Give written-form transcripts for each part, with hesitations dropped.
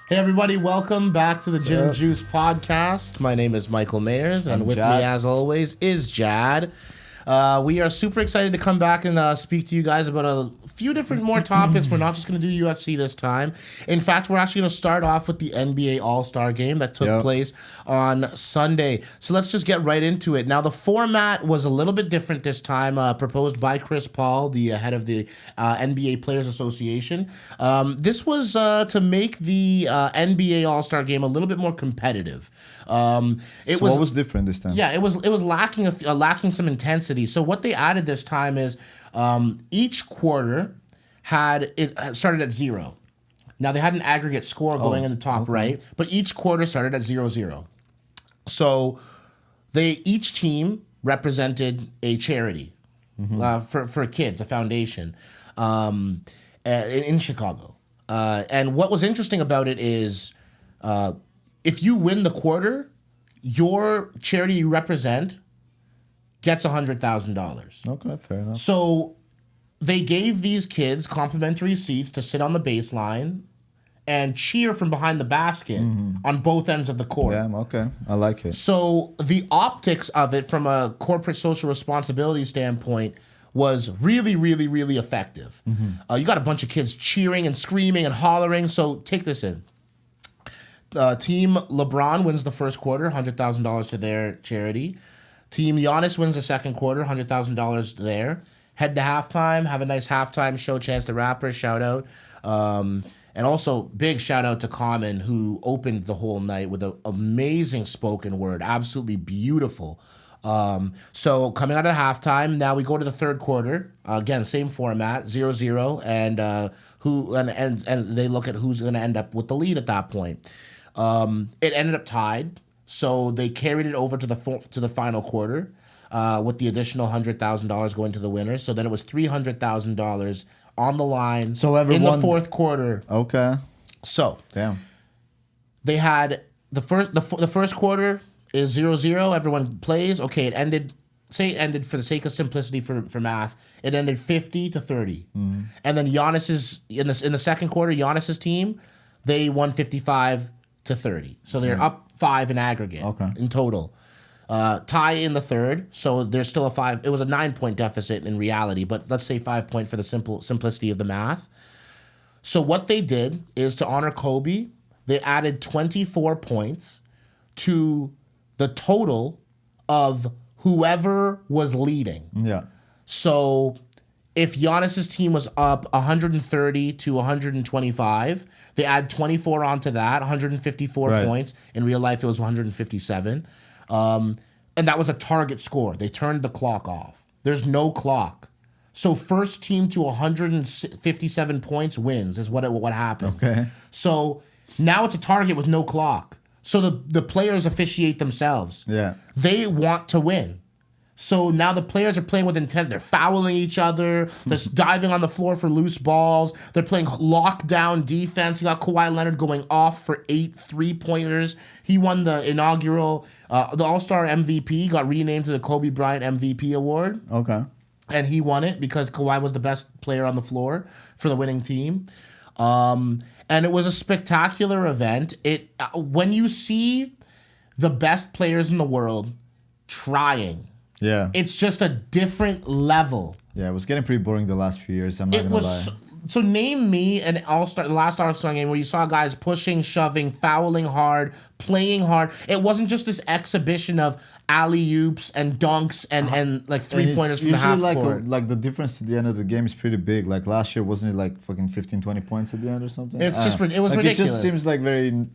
Hey everybody, welcome back to the Gin and Juice Podcast. My name is Michael Mayers, and with Jad. me as always is Jad. We are super excited to come back and speak to you guys about a few different more topics. We're not just going to do UFC this time. In fact, we're actually going to start off with the NBA All-Star Game that took place on Sunday. So let's just get right into it. Now, the format was a little bit different this time, proposed by Chris Paul, the head of the NBA Players Association. This was to make the NBA All-Star Game a little bit more competitive. What was different this time? Yeah, it was lacking lacking some intensity. So what they added this time is each quarter started at 0. Now they had an aggregate score going in the top right, but each quarter started at 0-0. So each team represented a charity for kids, a foundation in Chicago. And what was interesting about it is if you win the quarter, your charity you represent gets $100,000. Okay, fair enough. So they gave these kids complimentary seats to sit on the baseline and cheer from behind the basket on both ends of the court. Yeah, okay. I like it. So the optics of it from a corporate social responsibility standpoint was really, really, really effective. You got a bunch of kids cheering and screaming and hollering. So take this in. Team LeBron wins the first quarter, $100,000 to their charity. Team Giannis wins the second quarter, $100,000 there. Head to halftime, have a nice halftime show. Chance the Rapper, shout out. And also, big shout out to Common, who opened the whole night with an amazing spoken word. Absolutely beautiful. So coming out of halftime, now we go to the third quarter. Again, same format, 0-0, and they look at who's going to end up with the lead at that point. It ended up tied, so they carried it over to the final quarter with the additional $100,000 going to the winner. So then it was $300,000 on the line in the fourth quarter. Okay. So damn, they had the first quarter is 0-0. Everyone plays. Okay, it ended for the sake of simplicity for math. It ended 50-30, and then Giannis's in the second quarter. Giannis's team, they won 55-30. So they're up 5 in aggregate in total. Tie in the third, so there's still a 5. It was a 9-point deficit in reality, but let's say 5 point for the simplicity of the math. So what they did is to honor Kobe, they added 24 points to the total of whoever was leading. Yeah. So if Giannis's team was up 130 to 125, they add 24 onto that, 154 points. In real life, it was 157. And that was a target score. They turned the clock off. There's no clock. So first team to 157 points wins is what happened. Okay. So now it's a target with no clock. So the players officiate themselves. Yeah. They want to win. So now the players are playing with intent. They're fouling each other. They're diving on the floor for loose balls. They're playing lockdown defense. You got Kawhi Leonard going off for 8 3-pointers. He won the inaugural, the All-Star MVP, got renamed to the Kobe Bryant MVP award. Okay. And he won it because Kawhi was the best player on the floor for the winning team. And it was a spectacular event. When you see the best players in the world trying, it's just a different level. Yeah, it was getting pretty boring the last few years. I'm not gonna lie. So name me the last All-Star game where you saw guys pushing, shoving, fouling hard, playing hard. It wasn't just this exhibition of alley-oops and dunks and like 3-pointers from the half court. Like the difference at the end of the game is pretty big. Like last year, wasn't it like fucking 15, 20 points at the end or something? It was ridiculous. It just seems like very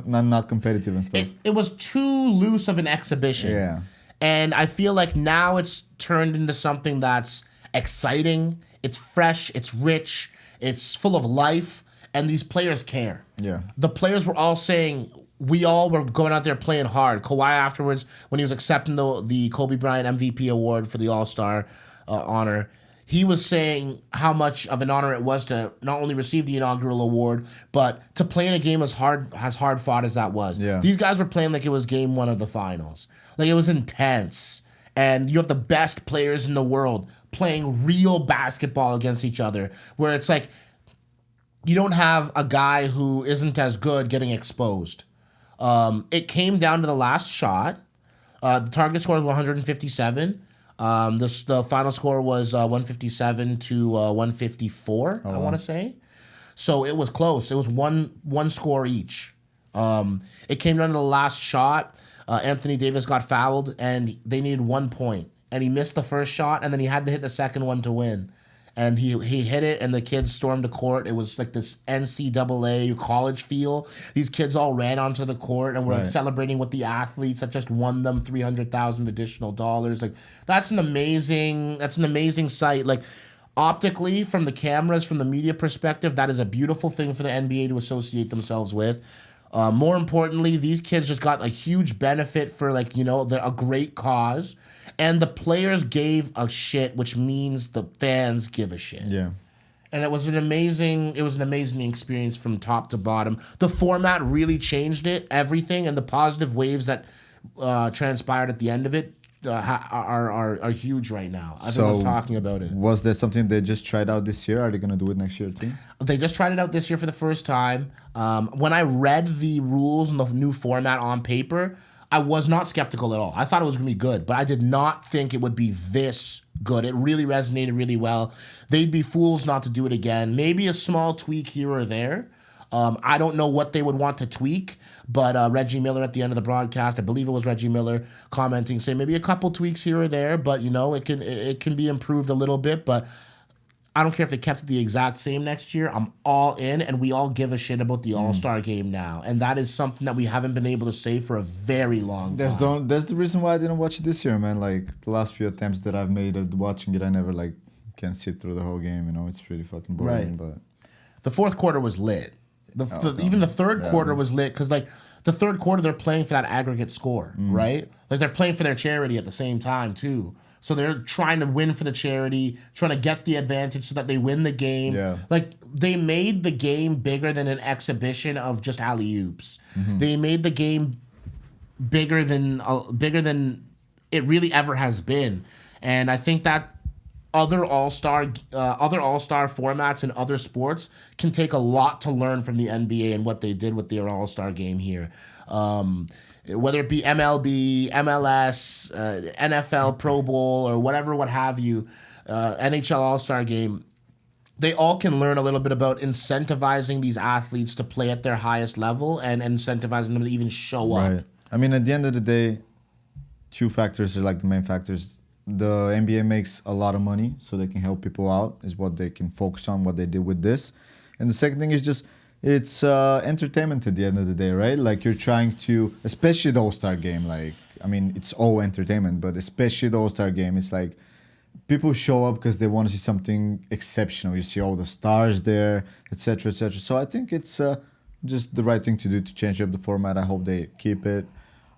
not competitive and stuff. It was too loose of an exhibition. Yeah. And I feel like now it's turned into something that's exciting. It's fresh. It's rich. It's full of life. And these players care. Yeah. The players were all saying, we all were going out there playing hard. Kawhi afterwards, when he was accepting the Kobe Bryant MVP award for the All-Star honor, he was saying how much of an honor it was to not only receive the inaugural award, but to play in a game as hard fought as that was. Yeah. These guys were playing like it was game 1 of the finals. Like it was intense. And you have the best players in the world playing real basketball against each other, where it's like you don't have a guy who isn't as good getting exposed. It came down to the last shot. The target score was 157. The final score was 157 to 154, I want to say. So it was close. It was one score each. It came down to the last shot. Anthony Davis got fouled, and they needed 1 point. And he missed the first shot, and then he had to hit the second one to win. And he hit it, and the kids stormed the court. It was like this NCAA college feel. These kids all ran onto the court and were like celebrating with the athletes that just won them $300,000 additional dollars. Like that's an amazing sight. Like optically, from the cameras, from the media perspective, that is a beautiful thing for the NBA to associate themselves with. More importantly, these kids just got a huge benefit for they're a great cause. And the players gave a shit, which means the fans give a shit. Yeah. And it was an amazing experience from top to bottom. The format really changed everything, and the positive waves that transpired at the end of it are huge right now. Everyone's talking about it. Was that something they just tried out this year? Are they going to do it next year too? They just tried it out this year for the first time. When I read the rules and the new format on paper, I was not skeptical at all. I thought it was going to be good, but I did not think it would be this good. It really resonated really well. They'd be fools not to do it again. Maybe a small tweak here or there. I don't know what they would want to tweak, but Reggie Miller at the end of the broadcast, I believe it was Reggie Miller, commenting, saying maybe a couple tweaks here or there, but it can be improved a little bit. But I don't care if they kept it the exact same next year. I'm all in, and we all give a shit about the All-Star game now. And that is something that we haven't been able to say for a very long time. That's the reason why I didn't watch it this year, man. Like, the last few attempts that I've made at watching it, I never, can sit through the whole game, It's pretty fucking boring, but... The fourth quarter was lit. Even the third quarter was lit, because, the third quarter, they're playing for that aggregate score, right? Like, they're playing for their charity at the same time, too. So they're trying to win for the charity, trying to get the advantage so that they win the game. Yeah. Like, they made the game bigger than an exhibition of just alley-oops. They made the game bigger than it really ever has been. And I think that other all-star formats in other sports can take a lot to learn from the NBA and what they did with their all-star game here. Whether it be MLB, MLS, NFL Pro Bowl, or what have you, NHL All-Star Game, they all can learn a little bit about incentivizing these athletes to play at their highest level and incentivizing them to even show up. Right. I mean, at the end of the day, two factors are the main factors. The NBA makes a lot of money, so they can help people out, is what they can focus on, what they did with this. And the second thing is just... it's entertainment at the end of the day, right? Like, you're trying to, especially the All-Star game, it's all entertainment, but especially the All-Star game, it's like people show up because they want to see something exceptional. You see all the stars there, etc., etc. So I think it's just the right thing to do to change up the format. I hope they keep it.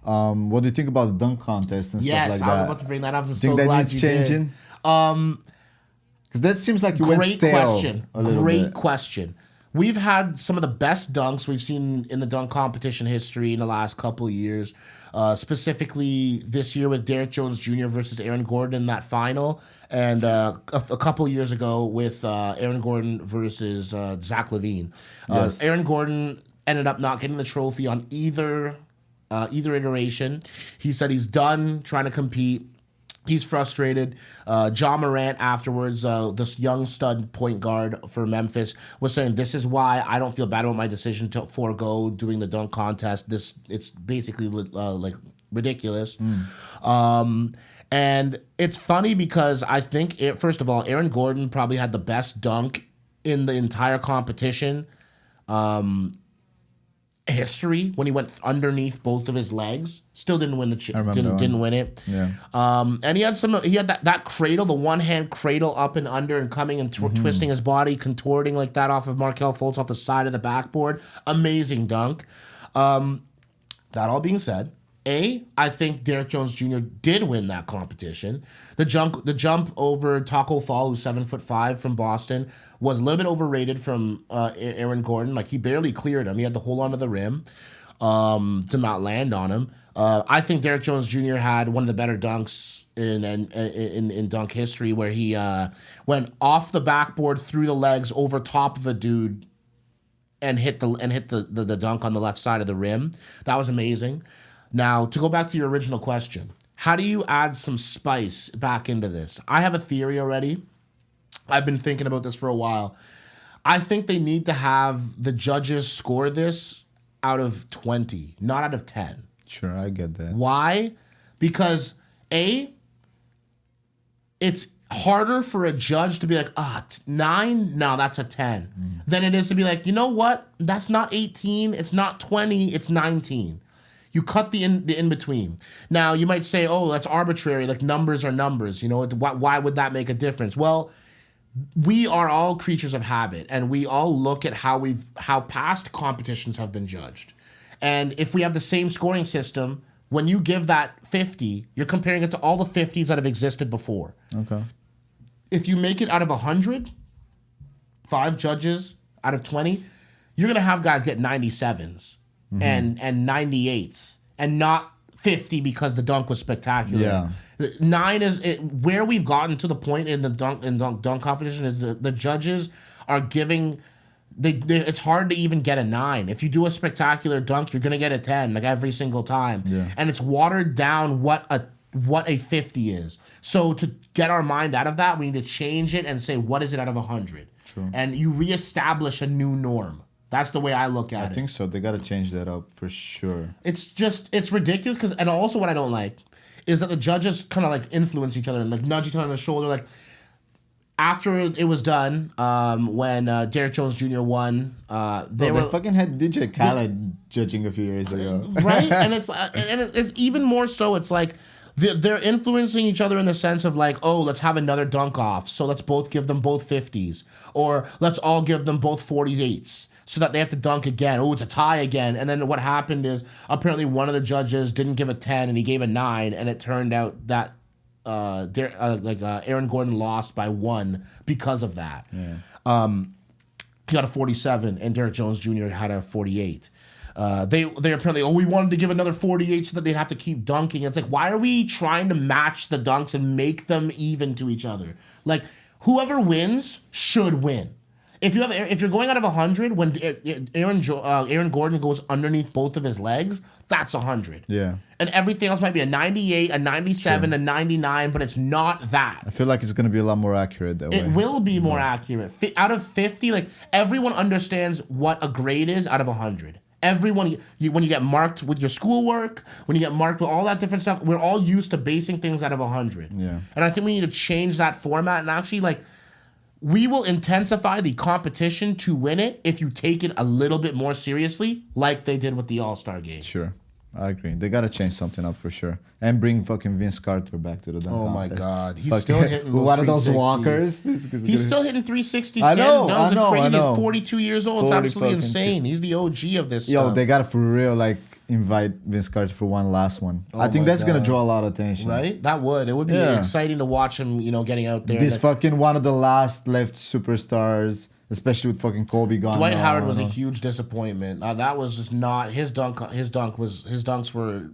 What do you think about the dunk contest and stuff like that? Yes, I was about to bring that up. I'm so think that glad needs you changing? Because that seems like you went stale a little bit. Great question. We've had some of the best dunks we've seen in the dunk competition history in the last couple of years. Specifically this year with Derrick Jones Jr. versus Aaron Gordon in that final. And a couple of years ago with Aaron Gordon versus Zach LaVine. Yes. Aaron Gordon ended up not getting the trophy on either iteration. He said he's done trying to compete. He's frustrated. Ja Morant afterwards, this young stud point guard for Memphis, was saying, this is why I don't feel bad about my decision to forego doing the dunk contest. It's basically ridiculous. And it's funny because I think, first of all, Aaron Gordon probably had the best dunk in the entire competition history when he went underneath both of his legs. Still didn't win didn't win it. Yeah. And he had that cradle, the one hand cradle up and under and coming and twisting his body, contorting like that off of Markelle Fultz off the side of the backboard. Amazing dunk. That all being said, I think Derrick Jones Jr. did win that competition. The jump over Taco Fall, who's 7'5" from Boston, was a little bit overrated from Aaron Gordon. Like, he barely cleared him. He had to hold onto the rim to not land on him. I think Derrick Jones Jr. had one of the better dunks in dunk history, where he went off the backboard through the legs over top of a dude and hit the dunk on the left side of the rim. That was amazing. Now, to go back to your original question, how do you add some spice back into this? I have a theory already. I've been thinking about this for a while. I think they need to have the judges score this out of 20, not out of 10. Sure, I get that. Why? Because it's harder for a judge to be like, 9? No, that's a 10. Than it is to be like, you know what? That's not 18. It's not 20. It's 19. You cut the in between. Now, you might say, oh, that's arbitrary. Like, numbers are numbers. You know, why would that make a difference? Well, we are all creatures of habit, and we all look at how past competitions have been judged. And if we have the same scoring system, when you give that 50, you're comparing it to all the 50s that have existed before. Okay. If you make it out of 100, 5 judges out of 20, you're going to have guys get 97s and 98s and not 50 because the dunk was spectacular. Yeah. 9 is where we've gotten to the point in the dunk competition is the judges are giving it's hard to even get a 9. If you do a spectacular dunk, you're gonna get a 10 like every single time. Yeah. And it's watered down what a 50 is. So to get our mind out of that, we need to change it and say what is it out of 100. True. And you reestablish a new norm. That's the way I look at it. I think so. They got to change that up for sure. It's ridiculous because, and also what I don't like is that the judges kind of like influence each other and like nudge each other on the shoulder. Like after it was done, when Derrick Jones Jr. won, they fucking had DJ Khaled judging a few years ago, right? And it's even more so. It's like they're influencing each other in the sense of like, oh, let's have another dunk off, so let's both give them both 50s, or let's all give them both 48s. So that they have to dunk again. Oh, it's a tie again. And then what happened is apparently one of the judges didn't give a 10 and he gave a 9, and it turned out that Aaron Gordon lost by 1 because of that. Yeah. He got a 47 and Derrick Jones Jr. had a 48. They apparently, we wanted to give another 48 so that they'd have to keep dunking. It's like, why are we trying to match the dunks and make them even to each other? Like, whoever wins should win. If you're going out of 100 when Aaron Gordon goes underneath both of his legs, that's 100. Yeah. And everything else might be a 98, a 97, a 99, but it's not that. I feel like it's going to be a lot more accurate that way. It will be more accurate. Out of 50, like everyone understands what a grade is out of 100. Everyone, when you get marked with your schoolwork, when you get marked with all that different stuff, we're all used to basing things out of 100. Yeah. And I think we need to change that format and actually like, we will intensify the competition to win it if you take it a little bit more seriously, like they did with the All-Star game. Sure. I agree. They got to change something up for sure. And bring fucking Vince Carter back to the dunk Oh, my contest. God. He's still hitting those one of those 360s. walkers. He's still hitting 360 I know, standing I know, crazy. I know. He's 42 years old. It's 40 absolutely fucking insane. He's the OG of this Yo, stuff. they got to for real, like, invite Vince Carter for one last one. I think my that's going to God. draw a lot of attention. Right? That would. It would be Yeah. exciting to watch him, getting out there. This Like, fucking one of the last left superstars, especially with fucking Kobe gone. Dwight now, Howard was a huge disappointment. That was just not his dunk. His dunks were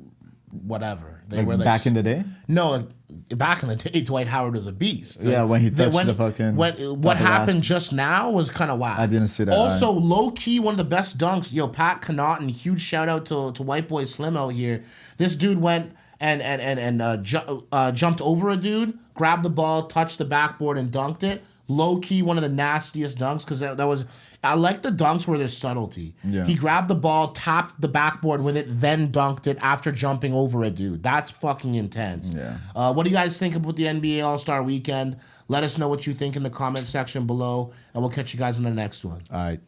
whatever. They were like back in the day? No, like, back in the day, Dwight Howard was a beast. Yeah, when he touched the When fucking what happened just now was kind of wild. I didn't see that. Also, low key, one of the best dunks. Pat Connaughton, huge shout out to White Boy Slim out here. This dude went and jumped over a dude, grabbed the ball, touched the backboard, and dunked it. Low key, one of the nastiest dunks because that was. I like the dunks where there's subtlety. Yeah. He grabbed the ball, tapped the backboard with it, then dunked it after jumping over a dude. That's fucking intense. Yeah. What do you guys think about the NBA All-Star Weekend? Let us know what you think in the comment section below, and we'll catch you guys in the next one. All right.